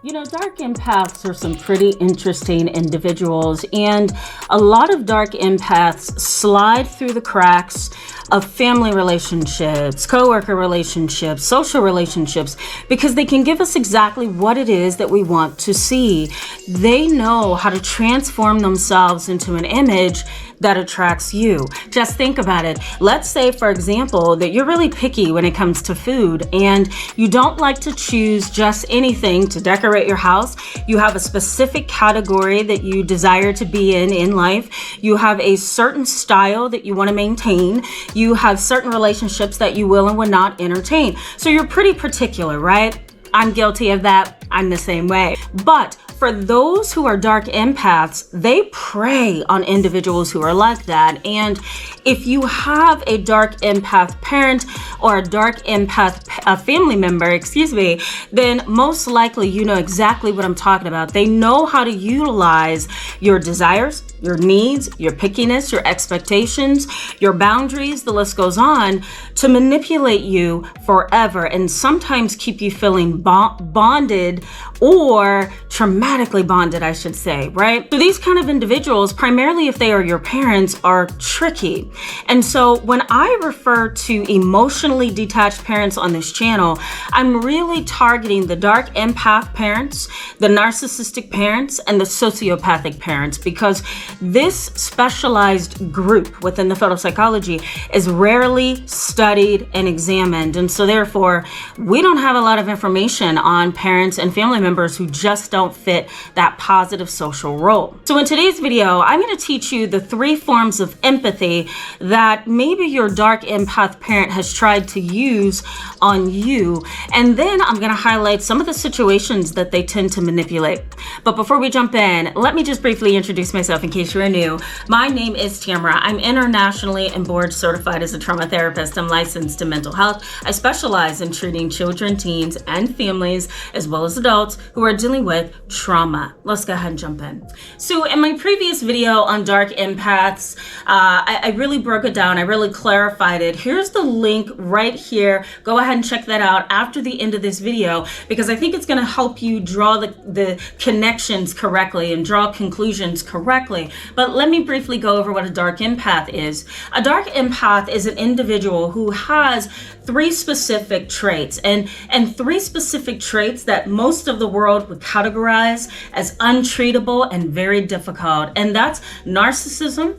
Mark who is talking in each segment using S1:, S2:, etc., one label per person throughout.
S1: You know, dark empaths are some pretty interesting individuals, and a lot of dark empaths slide through the cracks of family relationships, coworker relationships, social relationships, because they can give us exactly what it is that we want to see. They know how to transform themselves into an image that attracts you. Just think about it. Let's say, for example, that you're really picky when it comes to food and you don't like to choose just anything to decorate your house. You have a specific category that you desire to be in life. You have a certain style that you want to maintain. You have certain relationships that you will and will not entertain. So you're pretty particular, right? I'm guilty of that. I'm the same way. But for those who are dark empaths, they prey on individuals who are like that. And if you have a dark empath parent or a dark empath family member, then most likely you know exactly what I'm talking about. They know how to utilize your desires, your needs, your pickiness, your expectations, your boundaries, the list goes on, to manipulate you forever and sometimes keep you feeling bonded or traumatically bonded, I should say, right? So these kind of individuals, primarily if they are your parents, are tricky. And so when I refer to emotionally detached parents on this channel, I'm really targeting the dark empath parents, the narcissistic parents, and the sociopathic parents, because this specialized group within the field of psychology is rarely studied and examined. And so therefore, we don't have a lot of information on parents and family members who just don't fit that positive social role. So in today's video, I'm going to teach you the 3 forms of empathy that maybe your dark empath parent has tried to use on you. And then I'm going to highlight some of the situations that they tend to manipulate. But before we jump in, let me just briefly introduce myself in case you're new. My name is Tamara. I'm internationally and board certified as a trauma therapist. I'm licensed in mental health. I specialize in treating children, teens, and families, as well as adults who are dealing with trauma. Let's go ahead and jump in. So in my previous video on dark empaths, I really broke it down. I really clarified it. Here's the link right here. Go ahead and check that out after the end of this video, because I think it's going to help you draw the connections correctly and draw conclusions correctly. But let me briefly go over what a dark empath is. A dark empath is an individual who has 3 specific traits, and 3 specific traits that most of the world would categorize as untreatable and very difficult. And that's narcissism,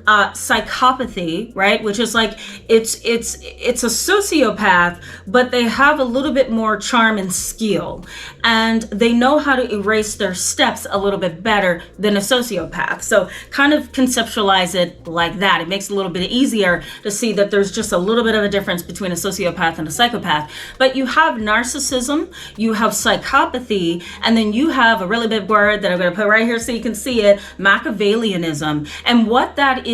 S1: psychopathy, right? Which is like, it's a sociopath, but they have a little bit more charm and skill, and they know how to erase their steps a little bit better than a sociopath. So kind of conceptualize it like that. It makes it a little bit easier to see that there's just a little bit of a difference between a sociopath and a psychopath. But you have narcissism, you have psychopathy, and then you have a really big word that I'm going to put right here so you can see it, Machiavellianism. And what that is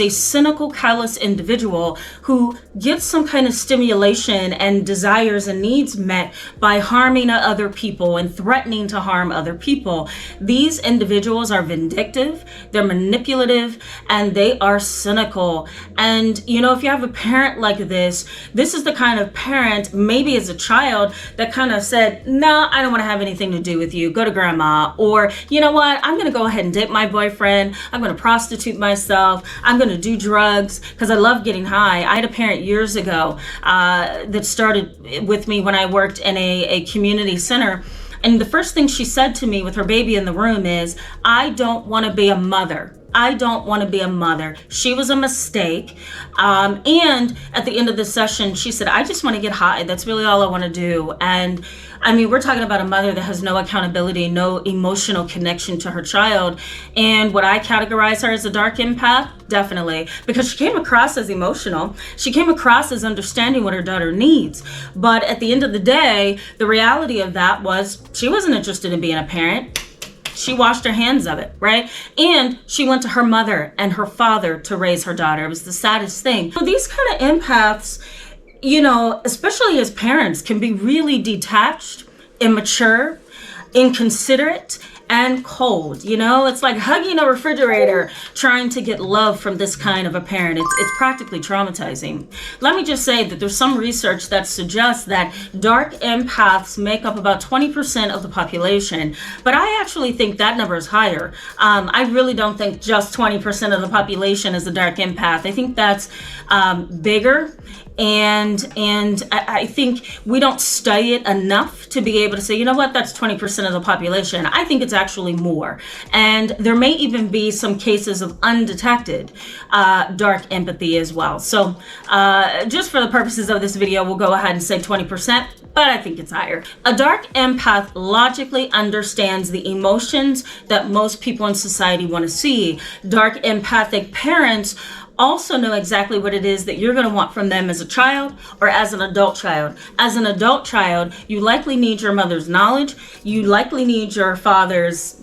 S1: a cynical, callous individual who gets some kind of stimulation and desires and needs met by harming other people and threatening to harm other people. These individuals are vindictive, they're manipulative, and they are cynical. And you know, if you have a parent like this is the kind of parent, maybe as a child, that kind of said, no, I don't want to have anything to do with you, go to grandma. Or, you know what, I'm going to go ahead and date my boyfriend, I'm going to prostitute myself, I'm going to do drugs because I love getting high. I had a parent years ago that started with me when I worked in a community center. And the first thing she said to me with her baby in the room is, I don't want to be a mother. I don't want to be a mother. She was a mistake. And at the end of the session, she said, I just want to get high. That's really all I want to do. And I mean, we're talking about a mother that has no accountability, no emotional connection to her child. And would I categorize her as a dark empath? Definitely, because she came across as emotional. She came across as understanding what her daughter needs. But at the end of the day, the reality of that was she wasn't interested in being a parent. She washed her hands of it, right? And she went to her mother and her father to raise her daughter. It was the saddest thing. So these kind of empaths, you know, especially as parents, can be really detached, immature, inconsiderate, and cold. You know, it's like hugging a refrigerator, trying to get love from this kind of a parent. It's practically traumatizing. Let me just say that there's some research that suggests that dark empaths make up about 20% of the population, but I actually think that number is higher. I really don't think just 20% of the population is a dark empath. I think that's bigger. And I think we don't study it enough to be able to say, you know what, that's 20% of the population. I think it's actually more. And there may even be some cases of undetected dark empathy as well. So just for the purposes of this video, we'll go ahead and say 20%, but I think it's higher. A dark empath logically understands the emotions that most people in society want to see. Dark empathic parents also know exactly what it is that you're going to want from them as a child or as an adult child. As an adult child, you likely need your mother's knowledge. You likely need your father's,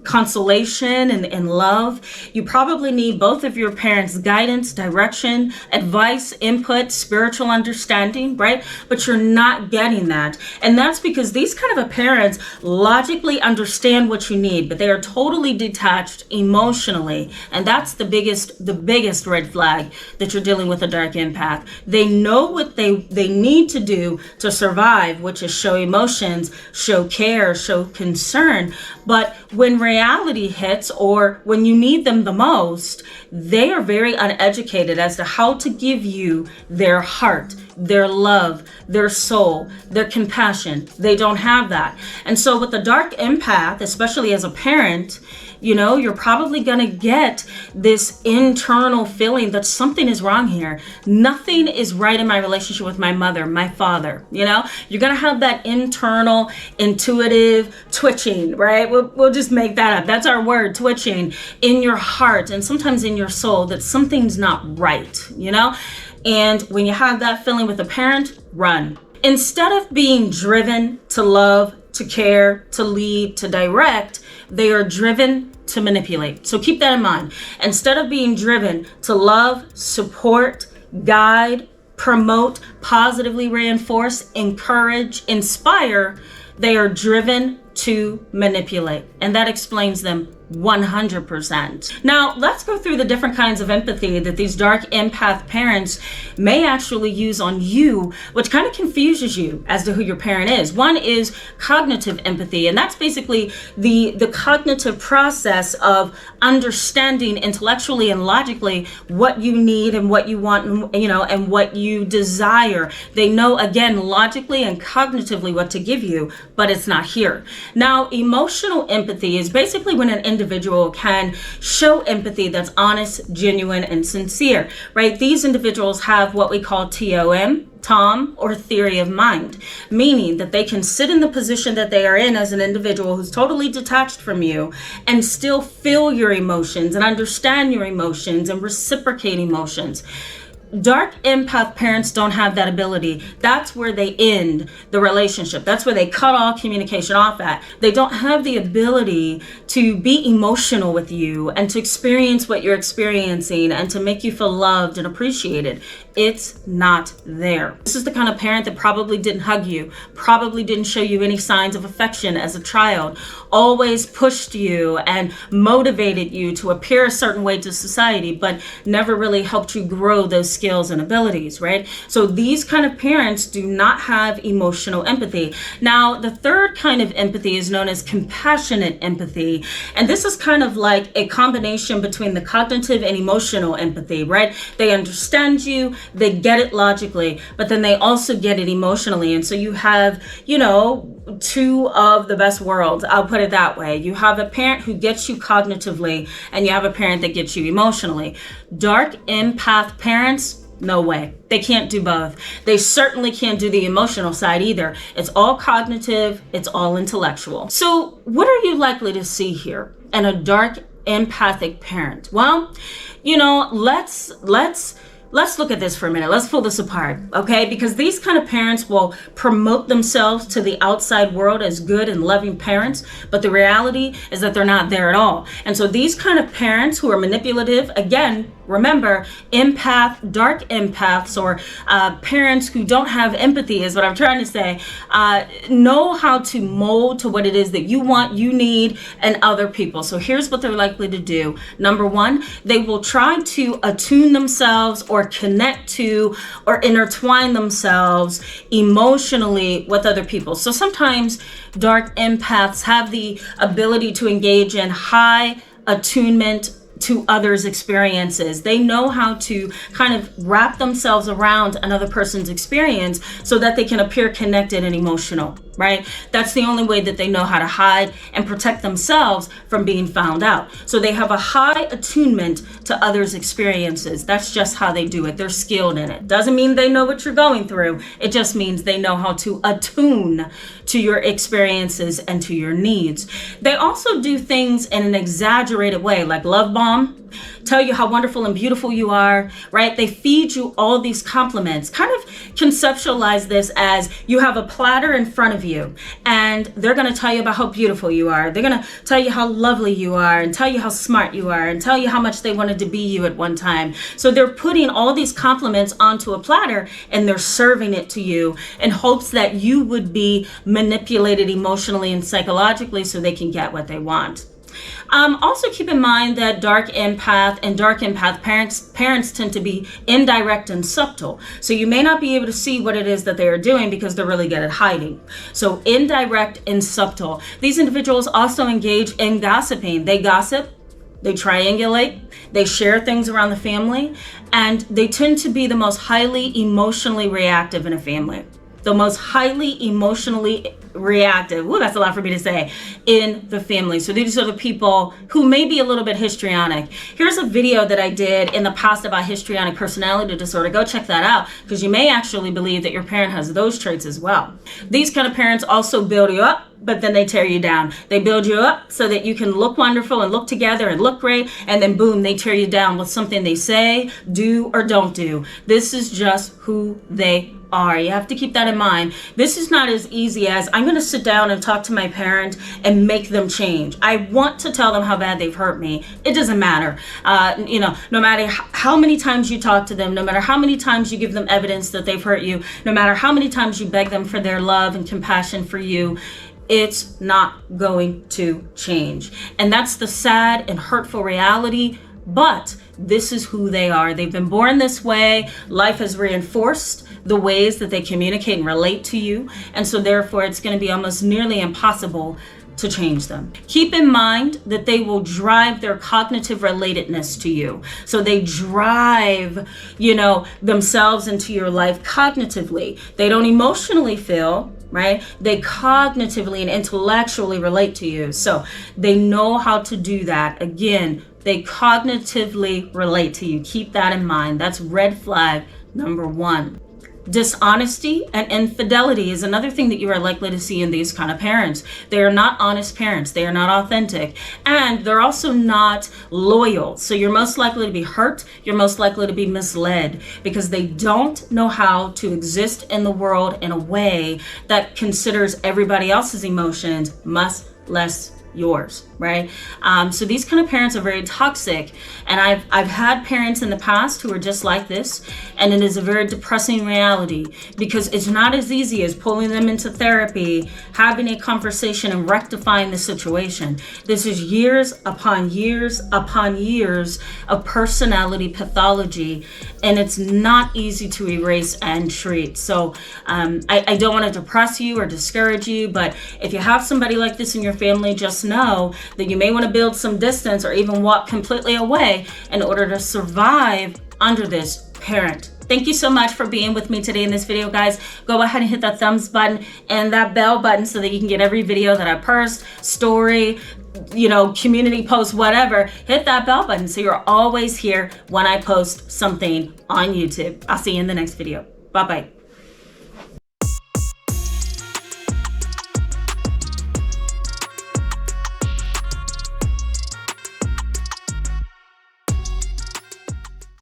S1: consolation and love. You probably need both of your parents' guidance, direction, advice, input, spiritual understanding, right? But you're not getting that. And that's because these kind of parents logically understand what you need, but they are totally detached emotionally. And that's the biggest red flag that you're dealing with a dark empath. They know what they need to do to survive, which is show emotions, show care, show concern. But when reality hits, or when you need them the most, they are very uneducated as to how to give you their heart, their love, their soul, their compassion. They don't have that. And so with the dark empath, especially as a parent, you're probably going to get this internal feeling that something is wrong here. Nothing is right in my relationship with my mother, my father. You're going to have that internal, intuitive twitching, right? We'll just make that up. That's our word, twitching in your heart and sometimes in your soul that something's not right, And when you have that feeling with a parent, run. Instead of being driven to love, to care, to lead, to direct, they are driven to manipulate. So keep that in mind. Instead of being driven to love, support, guide, promote, positively reinforce, encourage, inspire, they are driven to manipulate. And that explains them 100%. Now, let's go through the different kinds of empathy that these dark empath parents may actually use on you, which kind of confuses you as to who your parent is. One is cognitive empathy, and that's basically the cognitive process of understanding intellectually and logically what you need and what you want, and what you desire. They know, again, logically and cognitively what to give you, but it's not here. Now, emotional empathy is basically when an individual can show empathy that's honest, genuine, and sincere, right? These individuals have what we call TOM, or theory of mind, meaning that they can sit in the position that they are in as an individual who's totally detached from you and still feel your emotions and understand your emotions and reciprocate emotions. Dark empath parents don't have that ability. That's where they end the relationship. That's where they cut all communication off at. They don't have the ability to be emotional with you and to experience what you're experiencing and to make you feel loved and appreciated. It's not there. This is the kind of parent that probably didn't hug you, probably didn't show you any signs of affection as a child, always pushed you and motivated you to appear a certain way to society, but never really helped you grow those skills and abilities, right? So these kind of parents do not have emotional empathy. Now, the third kind of empathy is known as compassionate empathy. And this is kind of like a combination between the cognitive and emotional empathy, right? They understand you, they get it logically, but then they also get it emotionally. And so you have, two of the best worlds. I'll put it that way. You have a parent who gets you cognitively, and you have a parent that gets you emotionally. Dark empath parents, no way. They can't do both. They certainly can't do the emotional side either. It's all cognitive. It's all intellectual. So what are you likely to see here in a dark empathic parent? Well, let's look at this for a minute. Let's pull this apart, okay? Because these kind of parents will promote themselves to the outside world as good and loving parents, but the reality is that they're not there at all. And so these kind of parents who are manipulative, again, Remember, dark empaths, or parents who don't have empathy is what I'm trying to say, know how to mold to what it is that you want, you need, and other people. So here's what they're likely to do. Number one, they will try to attune themselves or connect to or intertwine themselves emotionally with other people. So sometimes dark empaths have the ability to engage in high attunement to others' experiences. They know how to kind of wrap themselves around another person's experience so that they can appear connected and emotional, right? That's the only way that they know how to hide and protect themselves from being found out. So they have a high attunement to others' experiences. That's just how they do it. They're skilled in it. Doesn't mean they know what you're going through. It just means they know how to attune to your experiences and to your needs. They also do things in an exaggerated way, like love bomb, tell you how wonderful and beautiful you are, right? They feed you all these compliments. Kind of conceptualize this as you have a platter in front of you and they're going to tell you about how beautiful you are. They're going to tell you how lovely you are and tell you how smart you are and tell you how much they wanted to be you at one time. So they're putting all these compliments onto a platter and they're serving it to you in hopes that you would be manipulated emotionally and psychologically so they can get what they want. Also keep in mind that dark empath parents tend to be indirect and subtle. So you may not be able to see what it is that they are doing because they're really good at hiding. So indirect and subtle. These individuals also engage in gossiping. They gossip, they triangulate, they share things around the family, and they tend to be the most highly emotionally reactive in a family. The most highly emotionally reactive, that's a lot for me to say, in the family. So these are the people who may be a little bit histrionic. Here's a video that I did in the past about histrionic personality disorder. Go check that out because you may actually believe that your parent has those traits as well. These kind of parents also build you up, but then they tear you down. They build you up so that you can look wonderful and look together and look great, and then boom, they tear you down with something they say, do, or don't do. This is just who they are. You have to keep that in mind. This is not as easy as I'm going to sit down and talk to my parent and make them change. I want to tell them how bad they've hurt me. It doesn't matter. No matter how many times you talk to them, no matter how many times you give them evidence that they've hurt you, no matter how many times you beg them for their love and compassion for you, it's not going to change. And that's the sad and hurtful reality, but this is who they are. They've been born this way. Life has reinforced the ways that they communicate and relate to you. And so therefore, it's going to be almost nearly impossible to change them. Keep in mind that they will drive their cognitive relatedness to you. So they drive, themselves into your life cognitively. They don't emotionally feel, right? They cognitively and intellectually relate to you. So they know how to do that. Again, they cognitively relate to you. Keep that in mind. That's red flag number one. Dishonesty and infidelity is another thing that you are likely to see in these kind of parents. They are not honest parents. They are not authentic. And they're also not loyal. So you're most likely to be hurt. You're most likely to be misled because they don't know how to exist in the world in a way that considers everybody else's emotions much less yours, right? So these kind of parents are very toxic, and I've had parents in the past who are just like this, and it is a very depressing reality because it's not as easy as pulling them into therapy, having a conversation, and rectifying the situation. This is years upon years upon years of personality pathology, and it's not easy to erase and treat. So I don't want to depress you or discourage you, but if you have somebody like this in your family, just know that you may want to build some distance or even walk completely away in order to survive under this parent. Thank you so much for being with me today in this video, guys. Go ahead and hit that thumbs button and that bell button so that you can get every video that I post, story, community post, whatever. Hit that bell button so you're always here when I post something on YouTube. I'll see you in the next video. Bye-bye.